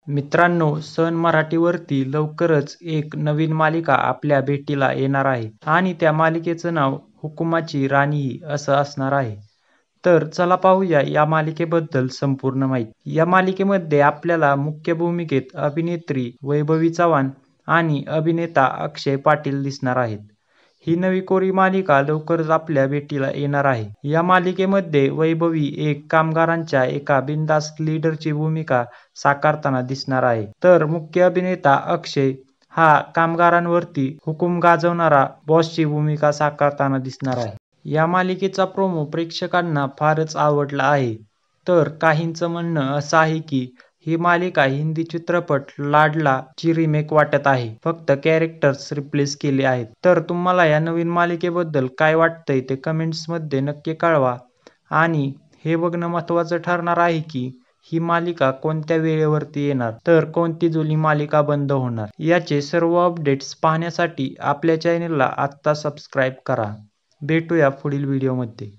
मित्रांनो, सन मराठीवरती लवकरच एक नवीन मालिका आपल्या भेटीला येणार आहे आणि त्या मालिकेचं नाव हुकुमाची राणी असं असणार आहे. तर चला पाहूया या मालिकेबद्दल संपूर्ण माहिती. या मालिकेमध्ये आपल्याला मुख्य भूमिकेत अभिनेत्री वैभवी चव्हाण आणि अभिनेता अक्षय पाटील दिसणार आहेत. ही नवी कोरी मालिका लवकरच आपल्या भेटीला येणार आहे. या मालिकेमध्ये वैभवी एक कामगारांच्या एका बिनधास्त लीडरची भूमिका साकारताना दिसणार आहे, तर मुख्य अभिनेता अक्षय हा कामगारांवरती हुकूम गाजवणारा बॉसची भूमिका साकारताना दिसणार आहे. या मालिकेचा प्रोमो प्रेक्षकांना फारच आवडला आहे. तर काहींचं म्हणणं असं आहे की ही मालिका हिंदी चित्रपट लाडला ची रिमेक वाटत आहे, फक्त कॅरेक्टर्स रिप्लेस केले आहेत. तर तुम्हाला या नवीन मालिकेबद्दल काय वाटतंय ते कमेंट्स मध्ये नक्की कळवा. आणि हे बघणं महत्त्वाचं ठरणार आहे की ही मालिका कोणत्या वेळेवरती येणार, तर कोणती जुनी मालिका बंद होणार. याचे सर्व अपडेट्स पाहण्यासाठी आपल्या चॅनेलला आत्ता सबस्क्राईब करा. भेटूया पुढील व्हिडिओमध्ये.